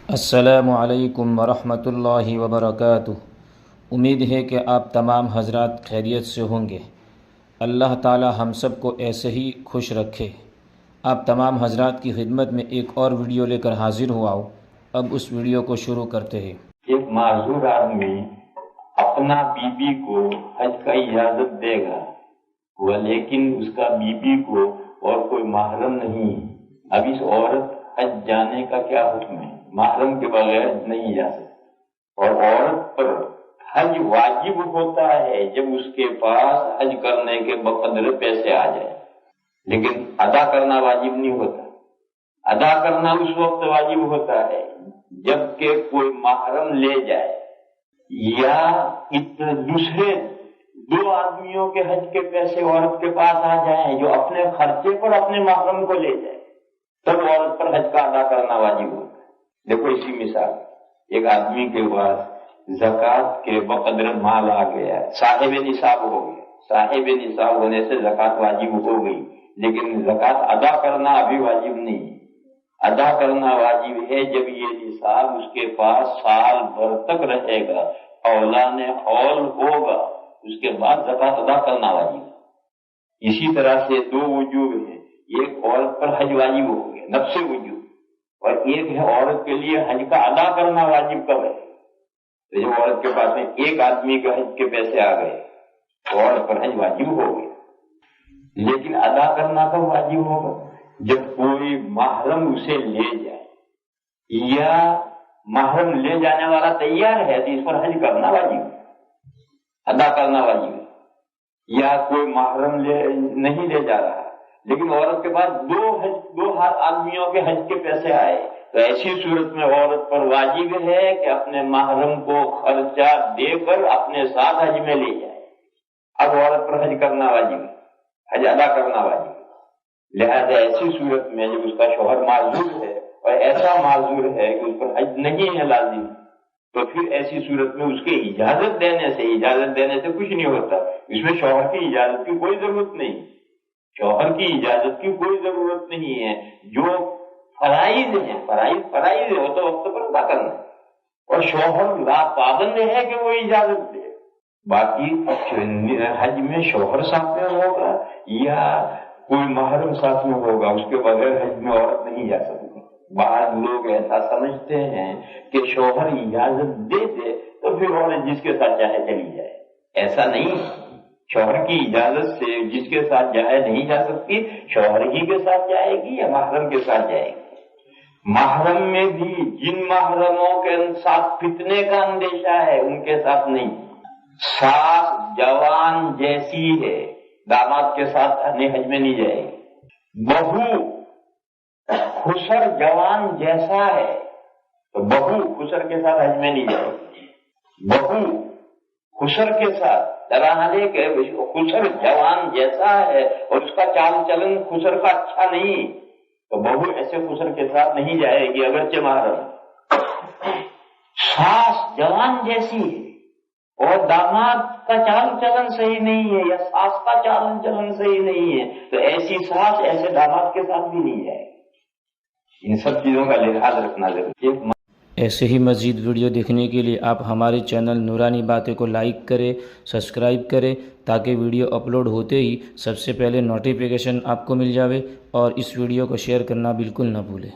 السلام علیکم ورحمۃ اللہ وبرکاتہ۔ امید ہے کہ آپ تمام حضرات خیریت سے ہوں گے۔ اللہ تعالی ہم سب کو ایسے ہی خوش رکھے۔ آپ تمام حضرات کی خدمت میں ایک اور ویڈیو لے کر حاضر ہوا ہوں۔ اب اس ویڈیو کو شروع کرتے ہیں۔ ایک معذور آدمی اپنا بیوی کو حج کا اجازت دے گا لیکن اس کا بیوی کو اور کوئی محرم نہیں ہے۔ اب اس عورت حج جانے کا کیا حکم ہے؟ محرم کے بغیر نہیں جا سکتی، اور عورت پر حج واجب ہوتا ہے جب اس کے پاس حج کرنے کے بقدر پیسے آ جائے، لیکن ادا کرنا واجب نہیں ہوتا۔ ادا کرنا اس وقت واجب ہوتا ہے جب کہ کوئی محرم لے جائے یا دوسرے دو آدمیوں کے حج کے پیسے عورت کے پاس آ جائیں جو اپنے خرچے پر اپنے محرم کو لے جائے، تب عورت پر حج کا ادا کرنا واجب ہوتا ہے۔ دیکھو اسی مثال، ایک آدمی کے پاس زکوٰۃ کے بقدر مال آ گیا، صاحب نصاب ہو گیا، صاحب نصاب ہونے سے زکوٰۃ واجب ہو گئی، لیکن زکوٰۃ ادا کرنا ابھی واجب نہیں۔ ادا کرنا واجب ہے جب یہ نصاب اس کے پاس سال بھر تک رہے گا، اولان حول ہوگا، اس کے بعد زکوٰۃ ادا کرنا واجب ہے۔ اسی طرح سے دو وجوب ہیں، ایک عورت پر حج واجب ہو گیا نفس وجوب، اور ایک ہے عورت کے لیے حج کا ادا کرنا واجب کب ہے؟ تو جب عورت کے پاس میں ایک آدمی کے حج کے پیسے آ گئے تو عورت پر حج واجب ہو گیا، لیکن ادا کرنا کب واجب ہوگا؟ جب کوئی محرم اسے لے جائے یا محرم لے جانے والا تیار ہے تو اس پر حج کرنا واجب ہے، ادا کرنا واجب ہے۔ یا کوئی محرم نہیں لے جا رہا لیکن عورت کے پاس دو آدمیوں کے حج کے پیسے آئے، تو ایسی صورت میں عورت پر واجب ہے کہ اپنے محرم کو خرچہ دے کر اپنے ساتھ حج میں لے جائے۔ اب عورت پر حج کرنا واجب ہے، حج ادا کرنا واجب ہے۔ لہذا ایسی صورت میں جب اس کا شوہر معذور ہے اور ایسا معذور ہے کہ اس پر حج نہیں ہے لازم، تو پھر ایسی صورت میں اس کے اجازت دینے سے کچھ نہیں ہوتا۔ اس میں شوہر کی اجازت کی کوئی ضرورت نہیں، شوہر کی اجازت کی کوئی ضرورت نہیں ہے۔ جو فرائض ہیں، فرائض ہو تو وقت پر ادا کرنا ہے، اور شوہر پابند ہے کہ وہ اجازت دے۔ باقی حج میں شوہر ساتھ میں ہوگا یا کوئی محرم ساتھ میں ہوگا، اس کے بغیر حج میں عورت نہیں جا سکتی۔ بعض لوگ ایسا سمجھتے ہیں کہ شوہر اجازت دے دے تو پھر عورت جس کے ساتھ چاہے چلی جائے۔ ایسا نہیں، شوہر کی اجازت سے جس کے ساتھ جائے نہیں جا سکتی، شوہر ہی کے ساتھ جائے گی یا محرم کے ساتھ جائے گی۔ محرم میں بھی جن محرموں کے ساتھ فتنے کا اندیشہ ہے ان کے ساتھ نہیں۔ ساس جوان جیسی ہے، داماد کے ساتھ حج میں نہیں جائے گی۔ بہو خسر جوان جیسا ہے تو بہو خسر کے ساتھ حج میں نہیں جائے گی۔ بہو خسر کے ساتھ درحالے کہ خسر جوان جیسا ہے اور اس کا چال چلن خسر کا اچھا نہیں، تو بہو ایسے خسر کے ساتھ نہیں جائے گی اگرچہ محرم۔ ساس جوان جیسی ہے اور داماد کا چال چلن صحیح نہیں ہے یا ساس کا چال چلن صحیح نہیں ہے، تو ایسی ساس ایسے داماد کے ساتھ بھی نہیں جائے گی۔ ان سب چیزوں کا لحاظ رکھنا ضروری ہے۔ ایسے ہی مزید ویڈیو دیکھنے کے لیے آپ ہمارے چینل نورانی باتیں کو لائک کریں، سبسکرائب کریں، تاکہ ویڈیو اپلوڈ ہوتے ہی سب سے پہلے نوٹیفیکیشن آپ کو مل جاوے، اور اس ویڈیو کو شیئر کرنا بالکل نہ بھولیں۔